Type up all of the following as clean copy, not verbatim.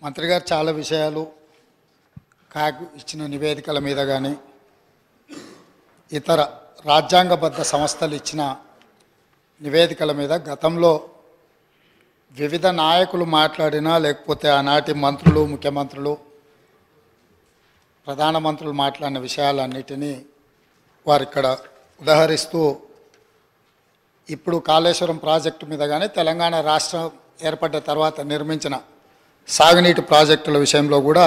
మంత్రి గారు చాలా విషయాలు కాగ్ ఇచ్చిన నివేదికల మీద కానీ ఇతర రాజ్యాంగబద్ధ సంస్థలు ఇచ్చిన నివేదికల మీద గతంలో వివిధ నాయకులు మాట్లాడినా లేకపోతే ఆనాటి మంత్రులు ముఖ్యమంత్రులు ప్రధానమంత్రులు మాట్లాడిన విషయాలన్నిటినీ వారు ఇక్కడ ఉదహరిస్తూ ఇప్పుడు కాళేశ్వరం ప్రాజెక్టు మీద కానీ తెలంగాణ రాష్ట్రం ఏర్పడ్డ తర్వాత నిర్మించిన సాగునీటి ప్రాజెక్టుల విషయంలో కూడా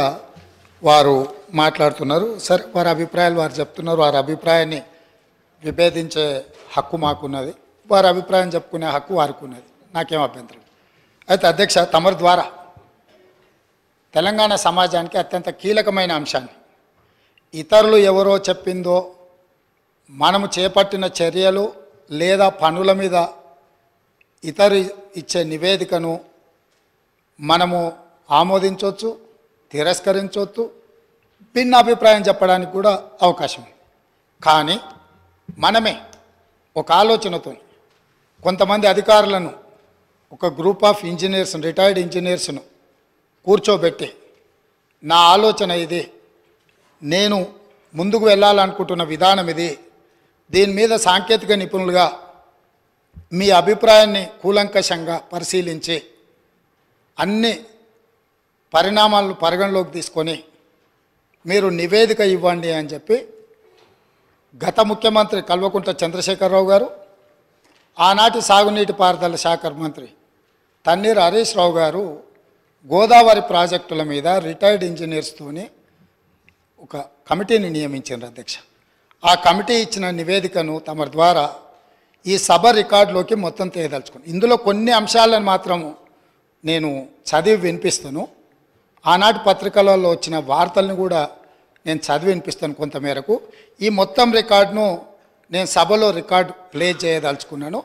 వారు మాట్లాడుతున్నారు. సరే, వారి అభిప్రాయాలు వారు చెప్తున్నారు. వారి అభిప్రాయాన్ని విభేదించే హక్కు మాకున్నది, వారి అభిప్రాయం చెప్పుకునే హక్కు వారికి ఉన్నది, నాకేం అభ్యంతరం. అయితే అధ్యక్ష, తమరి ద్వారా తెలంగాణ సమాజానికి అత్యంత కీలకమైన అంశాన్ని ఇతరులు ఎవరో చెప్పిందో మనము చేపట్టిన చర్యలు లేదా పనుల మీద ఇతరు ఇచ్చే నివేదికను మనము ఆమోదించవచ్చు, తిరస్కరించవచ్చు, భిన్న అభిప్రాయం చెప్పడానికి కూడా అవకాశం ఉంది. కానీ మనమే ఒక ఆలోచనతో కొంతమంది అధికారులను, ఒక గ్రూప్ ఆఫ్ ఇంజనీర్స్, రిటైర్డ్ ఇంజనీర్స్ను కూర్చోబెట్టి నా ఆలోచన ఇది, నేను ముందుకు వెళ్ళాలనుకుంటున్న విధానం ఇది, దీని మీద సాంకేతిక నిపుణులుగా మీ అభిప్రాయాన్ని కూలంకషంగా పరిశీలించి అన్ని పరిణామాలను పరిగణలోకి తీసుకొని మీరు నివేదిక ఇవ్వండి అని చెప్పి గత ముఖ్యమంత్రి కల్వకుంట్ల చంద్రశేఖరరావు గారు, ఆనాటి సాగునీటి పారుదల శాఖ మంత్రి తన్నీర్ హరీష్ రావు గారు గోదావరి ప్రాజెక్టుల మీద రిటైర్డ్ ఇంజనీర్స్తోని ఒక కమిటీని నియమించారు అధ్యక్ష. ఆ కమిటీ ఇచ్చిన నివేదికను తమ ద్వారా ఈ సభ రికార్డులోకి మొత్తం తేదలుచుకుని ఇందులో కొన్ని అంశాలను మాత్రము నేను చదివి వినిపిస్తాను. ఆనాటి పత్రికలలో వచ్చిన వార్తలను కూడా నేను చదివి వినిపిస్తాను కొంతమేరకు. ఈ మొత్తం రికార్డును నేను సభలో రికార్డు ప్లే చేయదలుచుకున్నాను.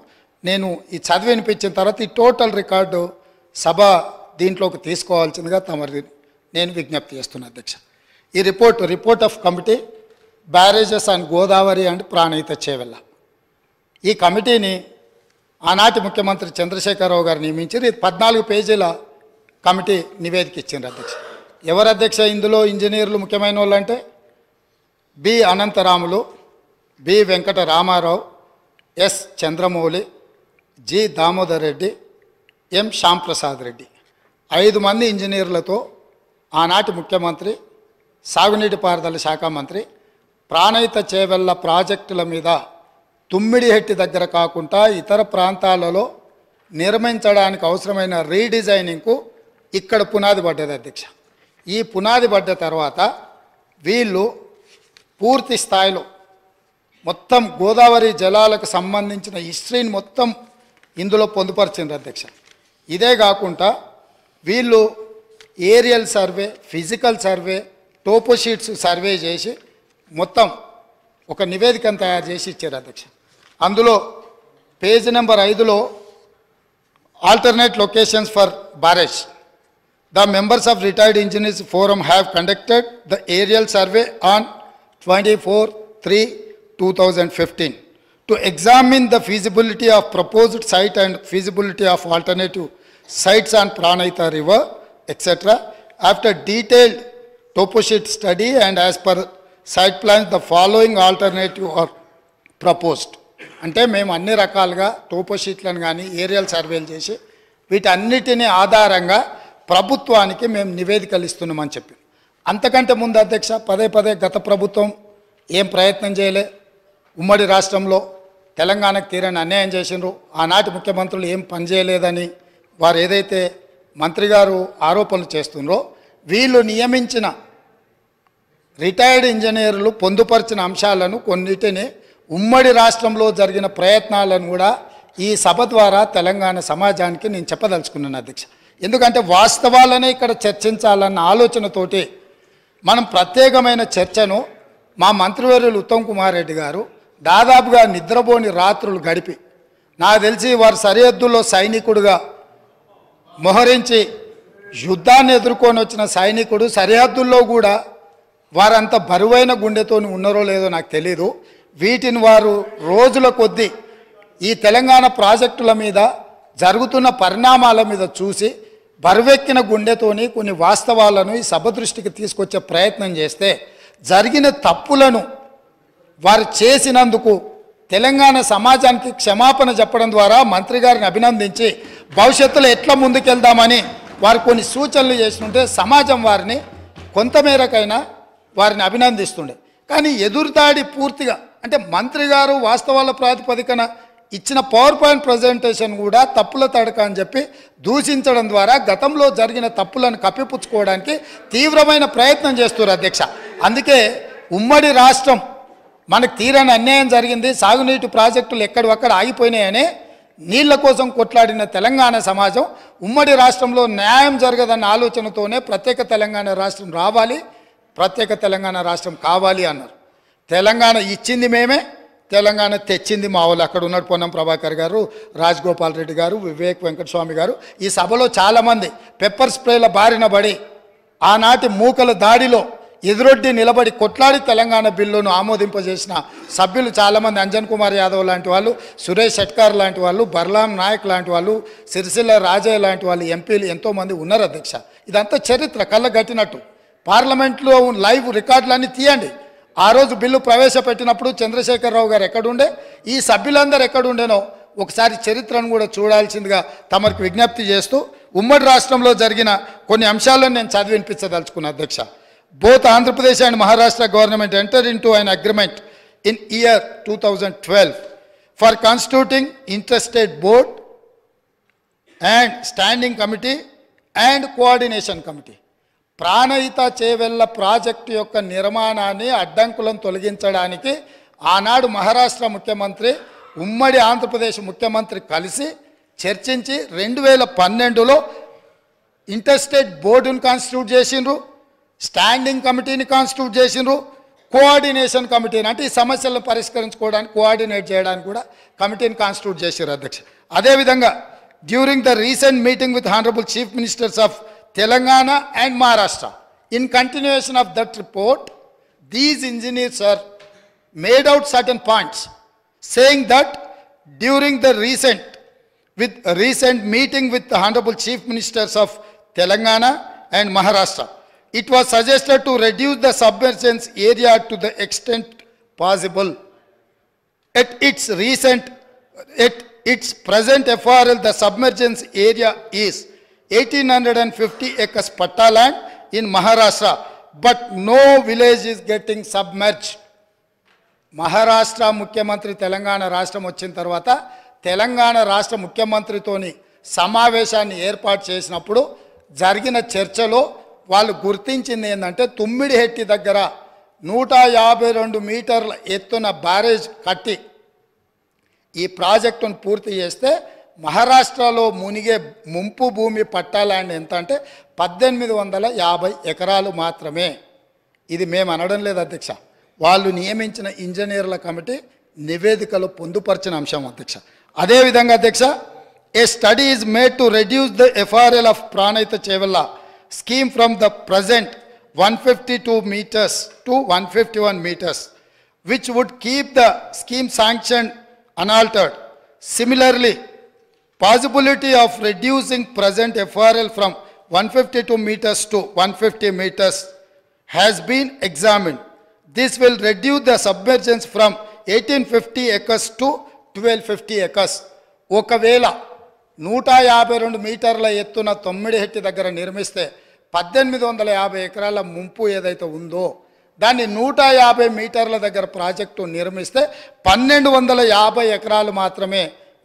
నేను ఈ చదివి వినిపించిన తర్వాత ఈ టోటల్ రికార్డు సభ దీంట్లోకి తీసుకోవాల్సిందిగా తమరి నేను విజ్ఞప్తి చేస్తున్నాను అధ్యక్ష. ఈ report of committee barrages and Godavari and Pranahita Chevella, ఈ కమిటీని ఆనాటి ముఖ్యమంత్రి చంద్రశేఖరరావు గారు నియమించారు. ఇది 14 పేజీల కమిటీ నివేదిక ఇచ్చిండ్రు అధ్యక్ష. ఎవరు అధ్యక్ష ఇందులో ఇంజనీర్లు ముఖ్యమైన వాళ్ళు అంటే B Anantaramulu, B Venkata Ramarao, S Chandramouli, G Damodar Reddy, M Shyamprasad Reddy, 5 మంది ఇంజనీర్లతో ఆనాటి ముఖ్యమంత్రి, సాగునీటి పారుదల శాఖ మంత్రి ప్రాణహిత చేవెళ్ళ ప్రాజెక్టుల మీద తుమ్మిడిహెట్టి దగ్గర కాకుండా ఇతర ప్రాంతాలలో నిర్మించడానికి అవసరమైన రీడిజైనింగ్కు ఇక్కడ పునాది పడ్డది అధ్యక్ష. ఈ పునాది పడ్డ తర్వాత వీళ్ళు పూర్తి స్థాయిలో మొత్తం గోదావరి జలాలకు సంబంధించిన హిస్టరీని మొత్తం ఇందులో పొందుపరిచింది అధ్యక్ష. ఇదే కాకుండా వీళ్ళు aerial survey, physical survey, toposheets survey చేసి మొత్తం ఒక నివేదికను తయారు చేసి ఇచ్చారు అధ్యక్ష. అందులో పేజ్ నెంబర్ 5లో alternate locations for barrage, the members of retired engineers forum have conducted the aerial survey on 24/3/2015 to examine the feasibility of proposed site and feasibility of alternative sites on Pranahita river, etc. After detailed toposheet study and as per site plans, the following alternative are proposed. అంటే మేము అన్ని రకాలుగా టోపోషీట్లను కానీ aerial సర్వేలు చేసి వీటన్నిటిని ఆధారంగా ప్రభుత్వానికి మేము నివేదికలు ఇస్తున్నామని చెప్పి, అంతకంటే ముందు అధ్యక్ష పదే గత ప్రభుత్వం ఏం ప్రయత్నం చేయలే. ఉమ్మడి రాష్ట్రంలో తెలంగాణకు తీరని అన్యాయం చేసినారు. ఆనాటి ముఖ్యమంత్రులు ఏం పని చేయలేదని వారు ఏదైతే మంత్రి గారు ఆరోపణలు చేస్తున్నారో, వీళ్ళు నియమించిన రిటైర్డ్ ఇంజనీర్లు పొందుపరిచిన అంశాలను కొన్నిటిని ఉమ్మడి రాష్ట్రంలో జరిగిన ప్రయత్నాలను కూడా ఈ సభ ద్వారా తెలంగాణ సమాజానికి నేను చెప్పదలుచుకున్నాను అధ్యక్ష. ఎందుకంటే వాస్తవాలనే ఇక్కడ చర్చించాలన్న ఆలోచనతోటి మనం ప్రత్యేకమైన చర్చను మా మంత్రివర్యులు ఉత్తమ్ కుమార్ రెడ్డి గారు దాదాపుగా నిద్రపోని రాత్రులు గడిపి, నాకు తెలిసి వారు సరిహద్దుల్లో సైనికుడుగా మోహరించి యుద్ధాన్ని ఎదుర్కొని వచ్చిన సైనికుడు సరిహద్దుల్లో కూడా వారంత బరువైన గుండెతో ఉన్నారో లేదో నాకు తెలీదు. వీటిని వారు రోజుల కొద్దీ ఈ తెలంగాణ ప్రాజెక్టుల మీద జరుగుతున్న పరిణామాల మీద చూసి బరువెక్కిన గుండెతోని కొన్ని వాస్తవాలను ఈ సభ దృష్టికి తీసుకొచ్చే ప్రయత్నం చేస్తే జరిగిన తప్పులను వారు చేసినందుకు తెలంగాణ సమాజానికి క్షమాపణ చెప్పడం ద్వారా మంత్రి గారిని అభినందించి భవిష్యత్తులో ఎట్లా ముందుకెళ్దామని వారు కొన్ని సూచనలు చేస్తుంటే సమాజం వారిని కొంతమేరకైనా వారిని అభినందిస్తుండే. కానీ ఎదురుదాడి పూర్తిగా అంటే మంత్రి గారు వాస్తవాల ప్రాతిపదికన ఇచ్చిన పవర్ పాయింట్ ప్రజెంటేషన్ కూడా తప్పుల తడక అని చెప్పి దూషించడం ద్వారా గతంలో జరిగిన తప్పులను కప్పిపుచ్చుకోవడానికి తీవ్రమైన ప్రయత్నం చేస్తున్నారు అధ్యక్ష. అందుకే ఉమ్మడి రాష్ట్రం మనకు తీరని అన్యాయం జరిగింది, సాగునీటి ప్రాజెక్టులు ఎక్కడొక్కడ ఆగిపోయినాయని నీళ్ల కోసం కొట్లాడిన తెలంగాణ సమాజం ఉమ్మడి రాష్ట్రంలో న్యాయం జరగదన్న ఆలోచనతోనే ప్రత్యేక తెలంగాణ రాష్ట్రం రావాలి, ప్రత్యేక తెలంగాణ రాష్ట్రం కావాలి అన్నారు. తెలంగాణ ఇచ్చింది మేమే, తెలంగాణ తెచ్చింది మా వాళ్ళు. అక్కడ ఉన్నాడు పొన్నం ప్రభాకర్ గారు, రాజగోపాల్ రెడ్డి గారు, వివేక్ వెంకటస్వామి గారు. ఈ సభలో చాలామంది పెప్పర్ స్ప్రేల బారిన పడి ఆనాటి మూకల దాడిలో ఎదురొడ్డి నిలబడి కొట్లాడి తెలంగాణ బిల్లును ఆమోదింపజేసిన సభ్యులు చాలామంది, అంజన్ కుమార్ యాదవ్ లాంటి వాళ్ళు, సురేష్ షెట్కార్ లాంటి వాళ్ళు, బర్లాం నాయక్ లాంటి వాళ్ళు, సిరిసిల్ల రాజయ్య లాంటి వాళ్ళు, ఎంపీలు ఎంతోమంది ఉన్నారు అధ్యక్ష. ఇదంతా చరిత్ర కళ్ళగట్టినట్టు. పార్లమెంట్లో లైవ్ రికార్డులన్నీ తీయండి. ఆ రోజు బిల్లు ప్రవేశపెట్టినప్పుడు చంద్రశేఖరరావు గారు ఎక్కడుండే, ఈ సభ్యులందరూ ఎక్కడుండేనో ఒకసారి చరిత్రను కూడా చూడాల్సిందిగా తమకు విజ్ఞప్తి చేస్తూ ఉమ్మడి రాష్ట్రంలో జరిగిన కొన్ని అంశాలను నేను చదివి వినిపించదలుచుకున్నాను అధ్యక్ష. Both Andhra Pradesh and Maharashtra government entered into an agreement in year 2012 for constituting interstate board and standing committee and coordination committee. Pranahita Chevella project యొక్క నిర్మాణాన్ని అడ్డంకులను తొలగించడానికి ఆనాడు మహారాష్ట్ర ముఖ్యమంత్రి ఉమ్మడి ఆంధ్రప్రదేశ్ ముఖ్యమంత్రి కలిసి చర్చించి 2012లో ఇంటర్స్టేట్ బోర్డును కాన్స్టిట్యూట్ చేసిండ్రు, స్టాండింగ్ కమిటీని కాన్స్టిట్యూట్ చేసిండ్రు, కోఆర్డినేషన్ కమిటీని అంటే ఈ సమస్యలను పరిష్కరించుకోవడానికి కోఆర్డినేట్ చేయడానికి కూడా కమిటీని కాన్స్టిట్యూట్ చేశారు అధ్యక్ష. అదేవిధంగా during the recent meeting with honourable chief ministers of Telangana and Maharashtra, in continuation of that report, these engineers are made out certain points, saying that during the recent meeting with the Honorable Chief Ministers of Telangana and Maharashtra, it was suggested to reduce the submergence area to the extent possible. At its present FRL, the submergence area is 1850 acres patta land in Maharashtra, but no village is getting submerged. Maharashtra ముఖ్యమంత్రి తెలంగాణ రాష్ట్రం వచ్చిన తర్వాత తెలంగాణ రాష్ట్ర ముఖ్యమంత్రితోని సమావేశాన్ని ఏర్పాటు చేసినప్పుడు జరిగిన చర్చలో వాళ్ళు గుర్తించింది ఏంటంటే తుమ్మిడిహెట్టి దగ్గర 152 మీటర్ల ఎత్తున బ్యారేజ్ కట్టి ఈ ప్రాజెక్టును పూర్తి చేస్తే మహారాష్ట్రలో మునిగే ముంపు భూమి పట్టా ల్యాండ్ ఎంత అంటే 1850 ఎకరాలు మాత్రమే. ఇది మేము అనడం లేదు అధ్యక్ష, వాళ్ళు నియమించిన ఇంజనీర్ల కమిటీ నివేదికలో పొందుపరిచిన అంశం అధ్యక్ష. అదేవిధంగా అధ్యక్ష, a study is made to reduce the FRL of Pranahita Chevella scheme from the present 152 meters to 151 meters, which would keep the scheme sanctioned unaltered. Similarly, possibility of reducing present FRL from 152 meters to 150 meters has been examined. This will reduce the submergence from 1850 acres to 1250 acres. ఒకవేళ 152 మీటర్ల ఎత్తున తొమ్మిడిహెట్టి దగ్గర నిర్మిస్తే 1850 ఎకరాల ముంపు ఏదైతే ఉందో దాన్ని 150 మీటర్ల దగ్గర ప్రాజెక్టు నిర్మిస్తే 1250 ఎకరాలు మాత్రమే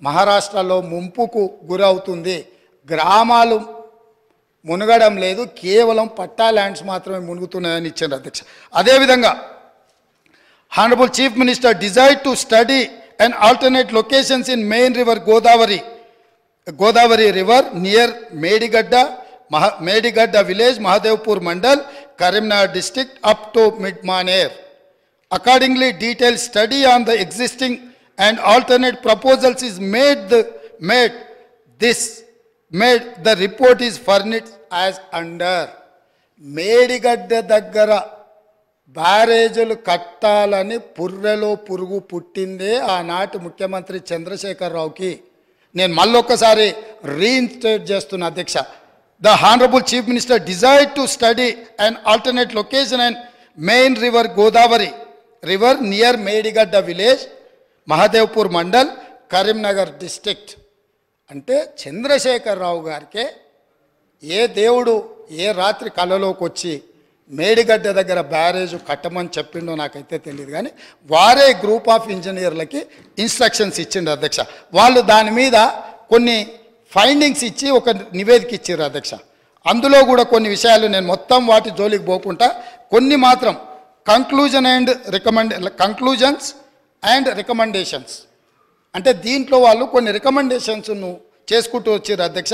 మహారాష్ట్రలో ముంపుకు గురవుతుంది. గ్రామాలు మునగడం లేదు, కేవలం పట్టా ల్యాండ్స్ మాత్రమే మునుగుతున్నాయని ఇచ్చారు అధ్యక్ష. అదేవిధంగా honourable chief minister desired to study and alternate locations in main river Godavari river near Medigadda village, Mahadevpur Mandal, Karimnagar district up to Midmaner. Accordingly, detailed study on the existing and alternate proposals is made. The report is furnished as under. Medigadda daggara బ్యారేజీలు కట్టాలని పుర్రెలో పురుగు పుట్టిందే ఆనాటి ముఖ్యమంత్రి చంద్రశేఖరరావుకి. నేను మళ్ళొక్కసారి reinstate చేస్తున్న అధ్యక్ష, The Honorable Chief Minister desired to study an alternate location and main river Godavari river near Medigadda village, Mahadevpur Mandal, Karimnagar district. అంటే చంద్రశేఖరరావు గారికే ఏ దేవుడు ఏ రాత్రి కళ్ళలోకి వచ్చి మేడిగడ్డ దగ్గర బ్యారేజ్ కట్టమని చెప్పిండో నాకైతే తెలియదు, కానీ వారే గ్రూప్ ఆఫ్ ఇంజనీర్లకి ఇన్స్ట్రక్షన్స్ ఇచ్చిండ్రు అధ్యక్ష. వాళ్ళు దాని మీద కొన్ని ఫైండింగ్స్ ఇచ్చి ఒక నివేదిక ఇచ్చారు అధ్యక్ష. అందులో కూడా కొన్ని విషయాలు నేను మొత్తం వాటి జోలికి పోకుండా కొన్ని మాత్రం కంక్లూజన్స్ అండ్ రికమెండేషన్స్ అంటే దీంట్లో వాళ్ళు కొన్ని రికమెండేషన్స్ను చేసుకుంటూ వచ్చారు అధ్యక్ష.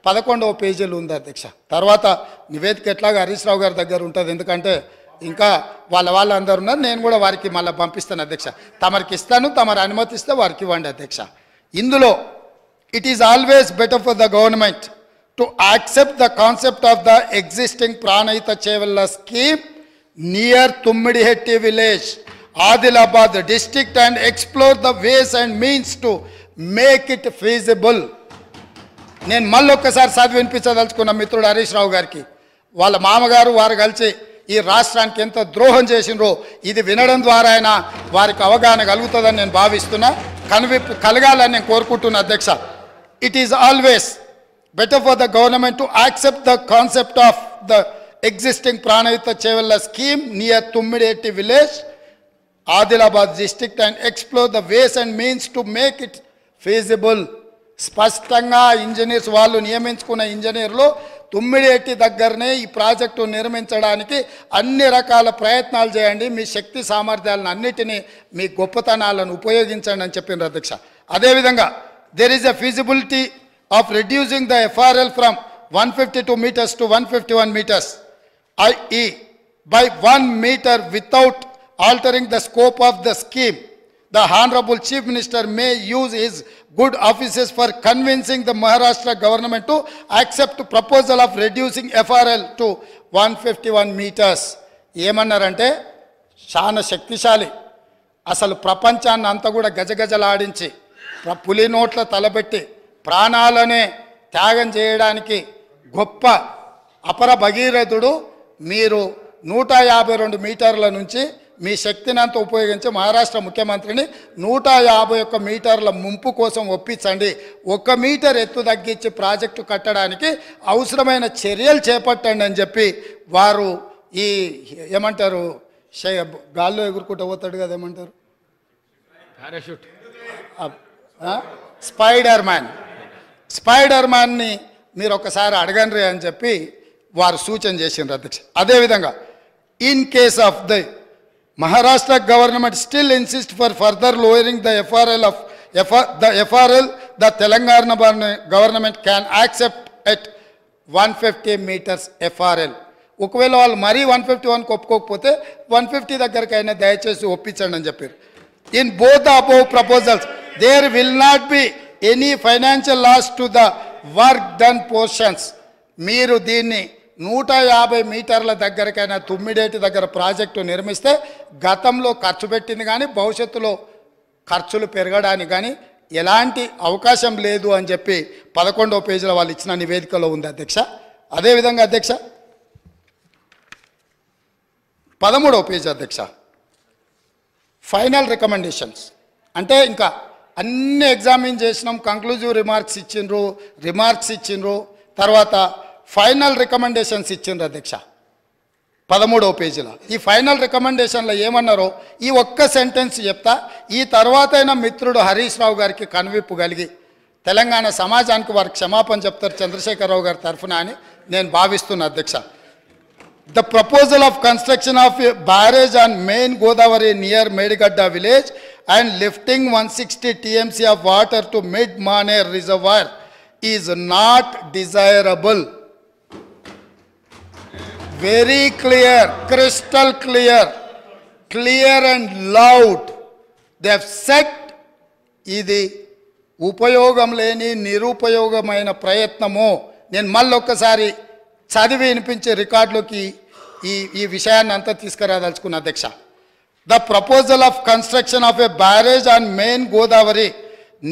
11వ పేజీలు ఉంది అధ్యక్ష. తర్వాత నివేదిక ఎట్లాగా హరీష్ రావు గారి దగ్గర ఉంటుంది, ఎందుకంటే ఇంకా వాళ్ళందరూ ఉన్నారు. నేను కూడా వారికి మళ్ళీ పంపిస్తాను అధ్యక్ష. తమరికి ఇస్తాను, తమరు అనుమతిస్తే వారికి ఇవ్వండి అధ్యక్ష. ఇందులో it is always better for the government to accept the concept of the existing Pranahita Chevella scheme near Tummidihetti village, Adilabad district, and explore the ways and means to make it feasible. నేను మళ్ళొక్కసారి చదివి వినిపించదలుచుకున్న మిత్రుడు హరీష్ రావు గారికి, వాళ్ళ మామగారు వారు కలిసి ఈ రాష్ట్రానికి ఎంత ద్రోహం చేసినరో ఇది వినడం ద్వారా అయినా వారికి అవగాహన కలుగుతుందని నేను భావిస్తున్నా, కనువిప్పు కలగాలని నేను కోరుకుంటున్నా అధ్యక్ష. It is always better for the government to accept the concept of the existing Pranahita Chevella scheme near Tummidihetti village, Adilabad district, and explore the ways and means to make it feasible. స్పష్టంగా engineers వాళ్ళు నియమించుకున్న ఇంజనీర్లు తుమ్మిడిహెట్టి దగ్గరనే ఈ project నిర్మించడానికి అన్ని రకాల ప్రయత్నాలు చేయండి, మీ శక్తి సామర్థ్యాలను అన్నిటినీ మీ గొప్పతనాలను ఉపయోగించండి అని చెప్పిండ్రు అధ్యక్ష. అదేవిధంగా there is a feasibility of reducing the FRL from 152 meters to 151 meters, i.e. by 1 meter without altering the scope of the scheme. The Honorable Chief Minister may use his good offices for convincing the Maharashtra government to accept proposal of reducing FRL to 151 meters. ఏమన్నారంటే చాలా శక్తిశాలి, అసలు ప్రపంచాన్ని అంతా కూడా గజగజలాడించి పులి నోట్ల తలబెట్టి ప్రాణాలనే త్యాగం చేయడానికి గొప్ప అపర భగీరథుడు. మీరు 152 మీటర్ల నుంచి మీ శక్తిని అంతా ఉపయోగించి మహారాష్ట్ర ముఖ్యమంత్రిని 151 మీటర్ల ముంపు కోసం ఒప్పించండి, 1 మీటర్ ఎత్తు తగ్గించి ప్రాజెక్టు కట్టడానికి అవసరమైన చర్యలు చేపట్టండి అని చెప్పి వారు ఈ ఏమంటారు గాల్లో ఎగురుకుంటూ పోతాడు కదా, ఏమంటారు పారాషూట్, స్పైడర్ మ్యాన్ని మీరు ఒకసారి అడగండి అని చెప్పి వారు సూచన చేసిండ్రు అధ్యక్ష. అదేవిధంగా in case of the Maharashtra government still insists for further lowering the FRL, the Telangana government can accept at 150 meters FRL. ఒకవేళ వాళ్ళు మరీ 151 ఒప్పుకోకపోతే 150 దగ్గరకైనా దయచేసి ఒప్పించండి అని చెప్పారు. In both the above proposals there will not be any financial loss to the work done portions. మీరు దీన్ని 150 మీటర్ల దగ్గరకైనా తుమ్మిడేటి దగ్గర ప్రాజెక్టు నిర్మిస్తే గతంలో ఖర్చు పెట్టింది కానీ భవిష్యత్తులో ఖర్చులు పెరగడానికి కానీ ఎలాంటి అవకాశం లేదు అని చెప్పి 11వ పేజీలో వాళ్ళు ఇచ్చిన నివేదికలో ఉంది అధ్యక్ష. అదేవిధంగా అధ్యక్ష 13వ పేజీ అధ్యక్ష, ఫైనల్ రికమెండేషన్స్ అంటే ఇంకా అన్ని ఎగ్జామిన్ చేసినాం, కంక్లూజివ్ రిమార్క్స్ ఇచ్చిండ్రు, తర్వాత ఫైనల్ రికమెండేషన్స్ ఇచ్చిండ్రు అధ్యక్ష 13వ పేజీలో. ఈ ఫైనల్ రికమెండేషన్లో ఏమన్నారో ఈ ఒక్క సెంటెన్స్ చెప్తా, ఈ తర్వాత అయినా మిత్రుడు హరీష్ రావు గారికి కనువిప్పు కలిగి తెలంగాణ సమాజానికి వారికి క్షమాపణ చెప్తారు చంద్రశేఖరరావు గారి తరఫున అని నేను భావిస్తున్నా అధ్యక్ష. The proposal of construction of a barrage on main Godavari near Medigadda village and lifting 160 TMC of water to mid-Maner reservoir is not desirable. Very clear, crystal clear and loud. They have said ఇది ఉపయోగం లేని నిరుపయోగమైన ప్రయత్నము. నేను మళ్ళొక్కసారి చదివి వినిపించే రికార్డులోకి ఈ విషయాన్ని అంతా తీసుకురాదలుచుకున్న అధ్యక్ష. The proposal of construction of a barrage on main Godavari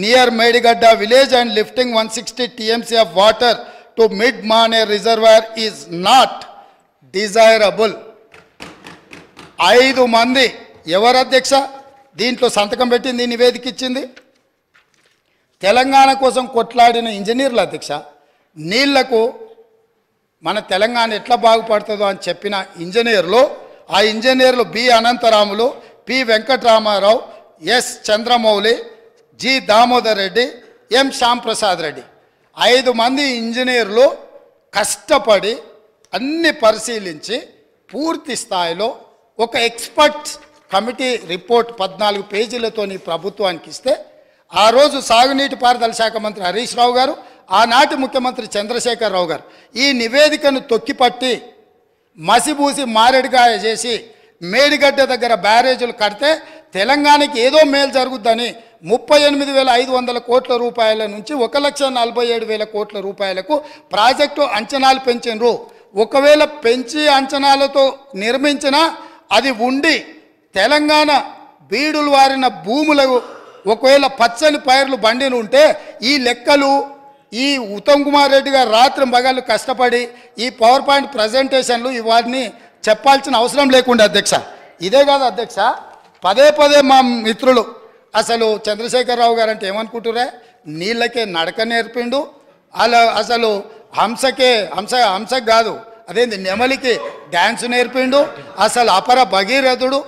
near Medigadda village and lifting 160 TMC of water to mid-Mane reservoir is not desirable. 5 మంది ఎవరు అధ్యక్ష దీంట్లో సంతకం పెట్టింది నివేదిక ఇచ్చింది? తెలంగాణ కోసం కొట్లాడిన ఇంజనీర్ల అధ్యక్ష. నీళ్లకు మన తెలంగాణ ఎట్లా బాగుపడుతుందో అని చెప్పిన ఇంజనీర్లు, ఆ ఇంజనీర్లు B Anantaramulu, P Venkataramarao, S Chandramouli, G Damodar Reddy, M Shyamprasad Reddy. 5 మంది ఇంజనీర్లు కష్టపడి అన్ని పరిశీలించి పూర్తి స్థాయిలో ఒక ఎక్స్పర్ట్ కమిటీ రిపోర్ట్ 14 పేజీలతో ప్రభుత్వానికి ఇస్తే, ఆ రోజు సాగునీటి పారుదల శాఖ మంత్రి హరీష్ రావు గారు, ఆనాటి ముఖ్యమంత్రి చంద్రశేఖరరావు గారు ఈ నివేదికను తొక్కిపట్టి మసిబూసి మారేడుగాయ చేసి మేడిగడ్డ దగ్గర బ్యారేజీలు కడితే తెలంగాణకి ఏదో మేలు జరుగుద్దని 38,500 కోట్ల రూపాయల నుంచి 1,47,000 కోట్ల రూపాయలకు ప్రాజెక్టు అంచనాలు పెంచినరు. ఒకవేళ పెంచి అంచనాలతో నిర్మించినా అది ఉండి తెలంగాణ బీడులు వారిన భూములకు ఒకవేళ పచ్చని పైర్లు బండిని ఉంటే ఈ లెక్కలు ఈ ఉత్తమ్ కుమార్ రెడ్డి గారు రాత్రి మగళ్ళు కష్టపడి ఈ పవర్ పాయింట్ ప్రజెంటేషన్లు ఇవన్నీ చెప్పాల్సిన అవసరం లేకుండా అధ్యక్ష. ఇదే కాదు అధ్యక్ష, పదే పదే మా మిత్రులు అసలు చంద్రశేఖరరావు గారు అంటే ఏమనుకుంటురే, నీళ్ళకే నడక నేర్పిండు, అలా అసలు హంసకు కాదు అదేంది నెమలికి డ్యాన్స్ నేర్పిండు, అసలు అపర భగీరథుడు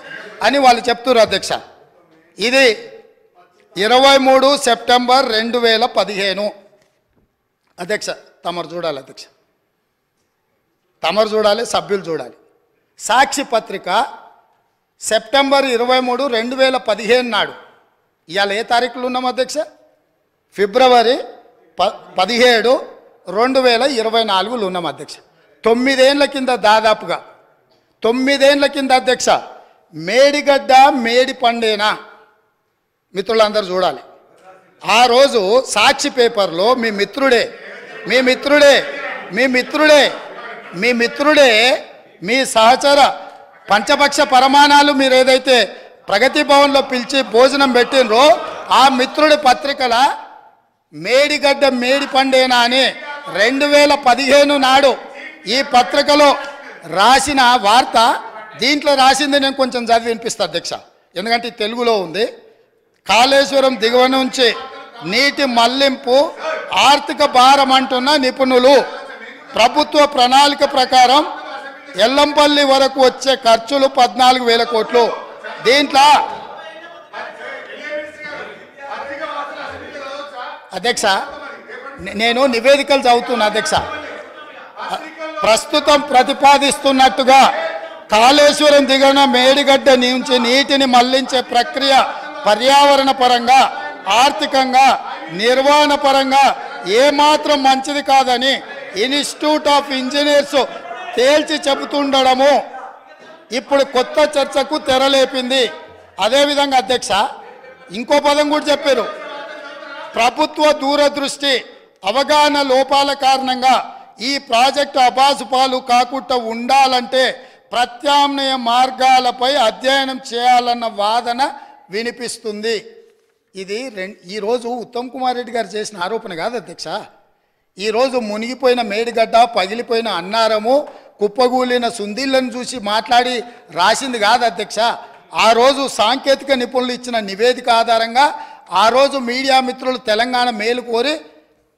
అని వాళ్ళు చెప్తున్నారు అధ్యక్ష. ఇది 23 సెప్టెంబర్ 2015 అధ్యక్ష. తమరు చూడాలి అధ్యక్ష, తమరు చూడాలి, సభ్యులు చూడాలి. సాక్షి పత్రిక సెప్టెంబర్ 23, 2015 నాడు, ఇవాళ ఏ తారీఖులు ఉన్నాం అధ్యక్ష? ఫిబ్రవరి 17, 2024 ఉన్నాం అధ్యక్ష. 9 ఏళ్ల కింద, దాదాపుగా 9 ఏళ్ల కింద అధ్యక్ష, మేడిగడ్డ మేడి పండేనా మిత్రులందరూ చూడాలి. ఆ రోజు సాక్షి పేపర్లో మీ మిత్రుడే మీ సహచర పంచపక్ష పరమాణాలు మీరు ఏదైతే ప్రగతి భవన్లో పిలిచి భోజనం పెట్టినరో ఆ మిత్రుడి పత్రికల మేడిగడ్డ మేడి పండేనా అని 2015 నాడు ఈ పత్రికలో రాసిన వార్త, దీంట్లో రాసింది నేను కొంచెం చదివి వినిపిస్తా అధ్యక్ష, ఎందుకంటే తెలుగులో ఉంది. కాళేశ్వరం దిగువ నుంచి నీటి మళ్లింపు ఆర్థిక భారం అంటున్న నిపుణులు. ప్రభుత్వ ప్రణాళిక ప్రకారం ఎల్లంపల్లి వరకు వచ్చే ఖర్చులు 14,000 కోట్లు. దీంట్లో అధ్యక్ష నేను నివేదికలు చదువుతున్నా అధ్యక్ష. ప్రస్తుతం ప్రతిపాదిస్తున్నట్టుగా కాళేశ్వరం దిగున మేడిగడ్డ నుంచి నీటిని మళ్లించే ప్రక్రియ పర్యావరణ పరంగా, ఆర్థికంగా, నిర్వహణ పరంగా ఏమాత్రం మంచిది కాదని ఇన్స్టిట్యూట్ ఆఫ్ ఇంజనీర్స్ తేల్చి చెబుతుండడము ఇప్పుడు కొత్త చర్చకు తెరలేపింది. అదేవిధంగా అధ్యక్ష ఇంకో పదం కూడా చెప్పారు, ప్రభుత్వ దూరదృష్టి అవగాహన లోపాల కారణంగా ఈ ప్రాజెక్టు అబాసుపాలు కాకుండా ఉండాలంటే ప్రత్యామ్నాయ మార్గాలపై అధ్యయనం చేయాలన్న వాదన వినిపిస్తుంది. ఇది ఈరోజు ఉత్తమ్ కుమార్ రెడ్డి గారు చేసిన ఆరోపణ కాదు అధ్యక్ష. ఈరోజు మునిగిపోయిన మేడిగడ్డ, పగిలిపోయిన అన్నారము, కుప్పగూలిన సుందీళ్లను చూసి మాట్లాడి రాసింది కాదు అధ్యక్ష. ఆ రోజు సాంకేతిక నిపుణులు ఇచ్చిన నివేదిక ఆధారంగా ఆ రోజు మీడియా మిత్రులు తెలంగాణ మేలు కోరి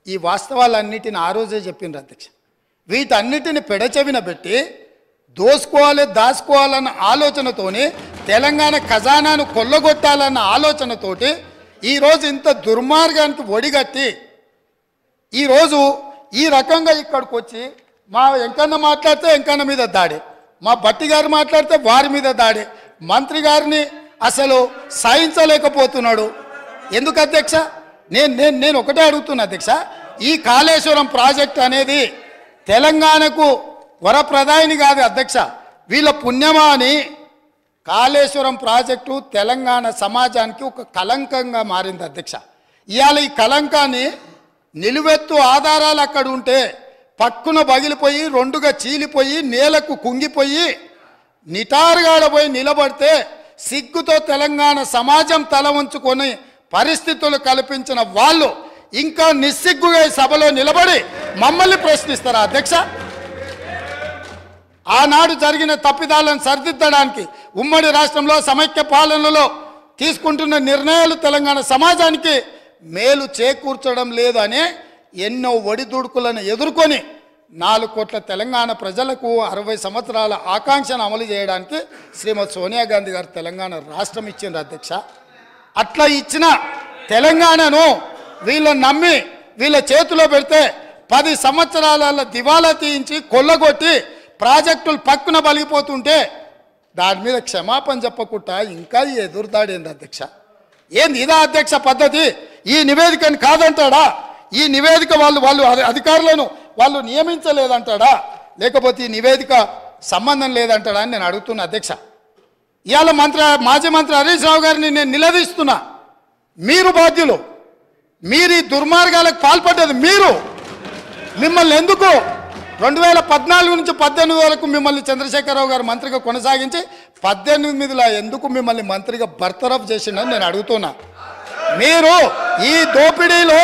ఈ వాస్తవాలన్నిటిని ఆ రోజే చెప్పిండ్రు అధ్యక్ష. వీటన్నిటిని పెడచెవిన పెట్టి దాచుకోవాలన్న ఆలోచనతోని, తెలంగాణ ఖజానాను కొల్లగొట్టాలన్న ఆలోచనతోటి ఈరోజు ఇంత దుర్మార్గానికి ఒడిగట్టి ఈరోజు ఈ రకంగా ఇక్కడికి వచ్చి మా వెంకన్న మాట్లాడితే వెంకన్న మీద దాడి, మా భట్టి గారు మాట్లాడితే వారి మీద దాడి, మంత్రి గారిని అసలు సహించలేకపోతున్నాడు. ఎందుకు అధ్యక్ష? నేను ఒకటే అడుగుతున్నా అధ్యక్ష, ఈ కాళేశ్వరం ప్రాజెక్ట్ అనేది తెలంగాణకు వరప్రదాయిని కాదు అధ్యక్ష, వీళ్ళ పుణ్యమా అని కాళేశ్వరం ప్రాజెక్టు తెలంగాణ సమాజానికి ఒక కలంకంగా మారింది అధ్యక్ష. ఇవాళ ఈ కలంకాన్ని నిలువెత్తు ఆధారాలు అక్కడ ఉంటే పక్కున పగిలిపోయి, రెండుగా చీలిపోయి, నేలకు కుంగిపోయి, నిటారుగాడపోయి నిలబడితే సిగ్గుతో తెలంగాణ సమాజం తల వంచుకొని పరిస్థితులు కల్పించిన వాళ్ళు ఇంకా నిస్సిగ్గుగా ఈ సభలో నిలబడి మమ్మల్ని ప్రశ్నిస్తారా అధ్యక్ష? ఆనాడు జరిగిన తప్పిదాలను సరిదిద్దడానికి ఉమ్మడి రాష్ట్రంలో సమైక్య పాలనలో తీసుకుంటున్న నిర్ణయాలు తెలంగాణ సమాజానికి మేలు చేకూర్చడం లేదు అనే ఎన్నో ఒడిదుడుకులను ఎదుర్కొని 4 కోట్ల తెలంగాణ ప్రజలకు 60 సంవత్సరాల ఆకాంక్షను అమలు చేయడానికి శ్రీమతి సోనియా గాంధీ గారు తెలంగాణ రాష్ట్రం ఇచ్చింది అధ్యక్ష. అట్లా ఇచ్చిన తెలంగాణను వీళ్ళని నమ్మి వీళ్ళ చేతిలో పెడితే 10 సంవత్సరాల దివాలా తీయించి కొల్లగొట్టి ప్రాజెక్టులు పక్కున బలిగిపోతుంటే దాని మీద క్షమాపణ చెప్పకుండా ఇంకా ఎదురుదాడేంది అధ్యక్ష? ఏంది ఇదా అధ్యక్ష పద్ధతి? ఈ నివేదికను కాదంటాడా? ఈ నివేదిక వాళ్ళు అధికారులను వాళ్ళు నియమించలేదంటాడా? లేకపోతే ఈ నివేదిక సంబంధం లేదంటాడా అని నేను అడుగుతున్నా అధ్యక్ష. ఇవాళ మాజీ మంత్రి హరీష్ రావు గారిని నేను నిలదీస్తున్నా. మీరు బాధ్యులు, మీరు ఈ దుర్మార్గాలకు పాల్పడ్డది మీరు. మిమ్మల్ని ఎందుకు 2014 నుంచి 18 వరకు మిమ్మల్ని చంద్రశేఖరరావు గారు మంత్రిగా కొనసాగించి 18లో ఎందుకు మిమ్మల్ని మంత్రిగా బర్తరఫ్ చేసిండని నేను అడుగుతున్నా. మీరు ఈ దోపిడీలో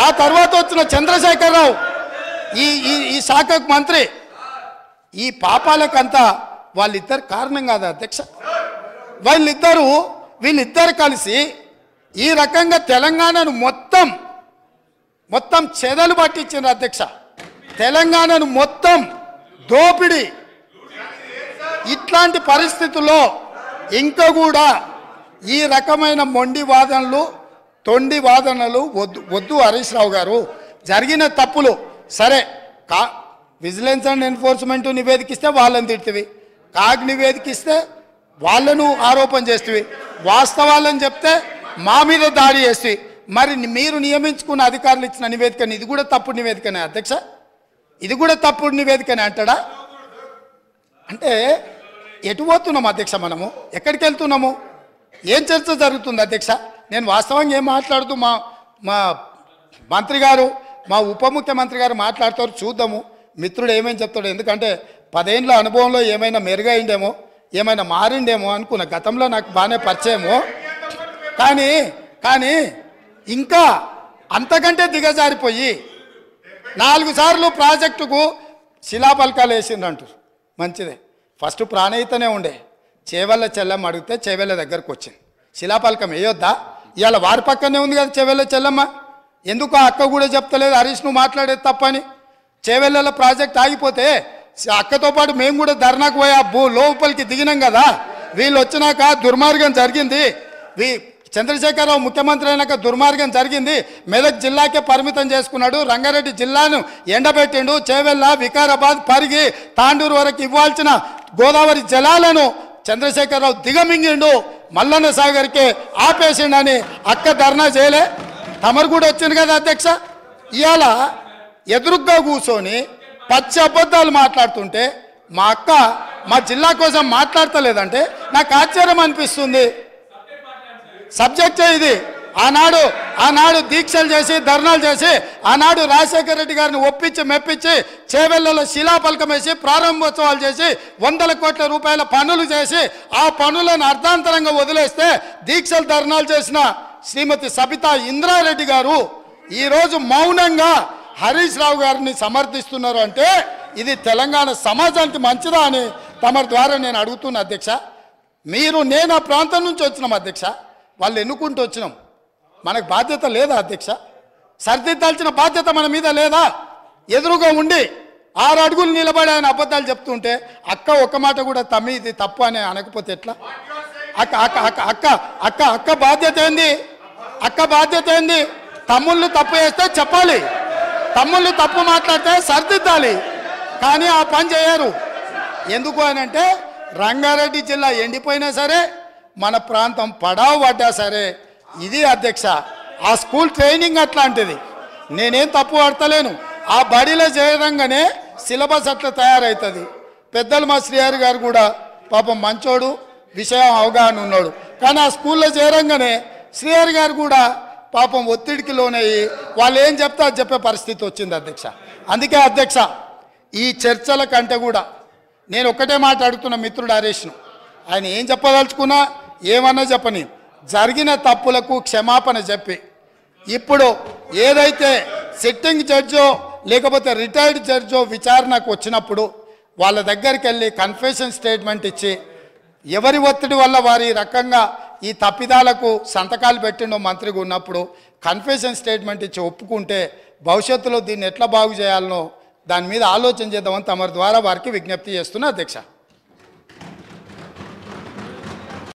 ఆ తర్వాత వచ్చిన చంద్రశేఖరరావు ఈ శాఖకు మంత్రి, ఈ పాపాలకంతా వాళ్ళిద్దరు కారణం కాదా అధ్యక్ష? వీళ్ళిద్దరు కలిసి ఈ రకంగా తెలంగాణను మొత్తం చెదలు పట్టించారు అధ్యక్ష. తెలంగాణను మొత్తం దోపిడి. ఇట్లాంటి పరిస్థితుల్లో ఇంకా కూడా ఈ రకమైన మొండి వాదనలు తొండి వాదనలు వద్దు హరీష్ రావు గారు. జరిగిన తప్పులు సరే, విజిలెన్స్ అండ్ ఎన్ఫోర్స్మెంట్ నివేదికిస్తే వాళ్ళని తిడుతుంది, కాగ్ నివేదికిస్తే వాళ్ళను ఆరోపణ చేస్తుంది, వాస్తవాలను చెప్తే మా మీద దాడి చేస్తుంది. మరి మీరు నియమించుకున్న అధికారులు ఇచ్చిన నివేదికని ఇది కూడా తప్పుడు నివేదికనే అధ్యక్ష? ఇది కూడా తప్పుడు నివేదికనే అంటాడా? అంటే ఎటు పోతున్నాము అధ్యక్ష? మనము ఎక్కడికి వెళ్తున్నాము? ఏం చర్చ జరుగుతుంది అధ్యక్ష? నేను వాస్తవంగా ఏం మాట్లాడుతూ మా మంత్రి గారు, మా ఉప ముఖ్యమంత్రి గారు మాట్లాడతారు, చూద్దాము మిత్రుడు ఏమేమి చెప్తాడు. ఎందుకంటే 10 ఏళ్ళ అనుభవంలో ఏమైనా మెరుగైండేమో, ఏమైనా మారిండేమో అనుకున్న. గతంలో నాకు బాగానే పరిచయమో, కానీ ఇంకా అంతకంటే దిగజారిపోయి 4 సార్లు ప్రాజెక్టుకు శిలాపలకాలు వేసిండ్రంటారు. మంచిదే, ఫస్ట్ ప్రాణహితనే ఉండే, చేవెళ్ళ చెల్లమ్మ అడిగితే చేవెళ్ళ దగ్గరకు వచ్చింది. శిలాపలకం వేయొద్దా? ఇవాళ వారి పక్కనే ఉంది కదా చేవెళ్ళ చెల్లమ్మ. ఎందుకు ఆ అక్క కూడా చెప్తలేదు హరీష్ నువ్వు మాట్లాడేది తప్పని? చేవెళ్ళ ప్రాజెక్ట్ ఆగిపోతే అక్కతో పాటు మేము కూడా ధర్నాకు పోయి లోపలికి దిగినాం కదా. వీళ్ళు వచ్చినాక దుర్మార్గం జరిగింది, చంద్రశేఖరరావు ముఖ్యమంత్రి అయినాక దుర్మార్గం జరిగింది. మెదక్ జిల్లాకే పరిమితం చేసుకున్నాడు, రంగారెడ్డి జిల్లాను ఎండబెట్టిండు, చేవెళ్ళ వికారాబాద్ పరిగి తాండూరు వరకు ఇవ్వాల్సిన గోదావరి జలాలను చంద్రశేఖరరావు దిగమింగిండు, మల్లన్న సాగర్కే ఆపేసిండని అక్క ధర్నా చేయలే? తమరు కూడా వచ్చింది కదా అధ్యక్ష. ఇవాళ ఎదురుగ్గా కూర్చొని పచ్చి అబద్ధాలు మాట్లాడుతుంటే మా అక్క మా జిల్లా కోసం మాట్లాడతలేదంటే నాకు ఆశ్చర్యం అనిపిస్తుంది. సబ్జెక్టే ఇది. ఆనాడు దీక్షలు చేసి ధర్నాలు చేసి ఆనాడు రాజశేఖర రెడ్డి గారిని ఒప్పించి మెప్పించి చేవెళ్ళలో శిలాపలకం వేసి ప్రారంభోత్సవాలు చేసి 100 కోట్ల రూపాయల పనులు చేసి ఆ పనులను అర్ధాంతరంగా వదిలేస్తే దీక్షలు ధర్నాలు చేసిన శ్రీమతి సబితా ఇంద్రారెడ్డి గారు ఈరోజు మౌనంగా హరీష్ రావు గారిని సమర్థిస్తున్నారు అంటే ఇది తెలంగాణ సమాజానికి మంచిదా అని తమ ద్వారా నేను అడుగుతున్నా అధ్యక్ష. నేను ఆ ప్రాంతం నుంచి వచ్చినాం అధ్యక్ష, వాళ్ళు ఎన్నుకుంటూ వచ్చినాం, మనకు బాధ్యత లేదా అధ్యక్ష? సరిదిద్దాల్సిన బాధ్యత మన మీద లేదా? ఎదురుగా ఉండి 6 అడుగులు నిలబడి ఆయన అబద్ధాలు చెప్తుంటే అక్క ఒక్క మాట కూడా తమ్మి ఇది తప్పు అని అనకపోతే ఎట్లా? అక్క బాధ్యత ఏంది? అక్క బాధ్యత ఏంది? తమ్ముళ్ళు తప్పు చేస్తే చెప్పాలి, తమ్ముళ్ళు తప్పు మాట్లాడితే సరిదిద్దాలి. కానీ ఆ పని చేయరు. ఎందుకు అని అంటే రంగారెడ్డి జిల్లా ఎండిపోయినా సరే, మన ప్రాంతం పడావు పడ్డా సరే, ఇది అధ్యక్ష ఆ స్కూల్ ట్రైనింగ్ అట్లాంటిది. నేనేం తప్పు పడతలేను. ఆ బడిలో చేరంగానే సిలబస్ అట్లా తయారవుతుంది. పెద్దలు మా శ్రీహరి గారు కూడా పాపం మంచోడు, విషయం అవగాహన ఉన్నాడు. కానీ ఆ స్కూల్లో చేరంగానే శ్రీహరి గారు కూడా పాపం ఒత్తిడికి లోనయ్యి వాళ్ళు ఏం చెప్తే అది చెప్పే పరిస్థితి వచ్చింది అధ్యక్ష. అందుకే అధ్యక్ష ఈ చర్చల కంటే కూడా నేను ఒక్కటే మాట అడుగుతున్న మిత్రుడు హరీష్ను, ఆయన ఏం చెప్పదలుచుకున్నా ఏమన్నా చెప్పని జరిగిన తప్పులకు క్షమాపణ చెప్పి ఇప్పుడు ఏదైతే సిట్టింగ్ జడ్జో లేకపోతే రిటైర్డ్ జడ్జో విచారణకు వచ్చినప్పుడు వాళ్ళ దగ్గరికి వెళ్ళి కన్ఫెషన్ స్టేట్మెంట్ ఇచ్చి ఎవరి ఒత్తిడి వల్ల వారి రకంగా ఈ తప్పిదాలకు సంతకాలు పెట్టిండో మంత్రిగా ఉన్నప్పుడు కన్ఫెషన్ స్టేట్మెంట్ ఇచ్చి ఒప్పుకుంటే భవిష్యత్తులో దీన్ని ఎట్లా బాగు చేయాలనో దాని మీద ఆలోచన చేద్దామని తమ ద్వారా వారికి విజ్ఞప్తి చేస్తున్నా అధ్యక్ష.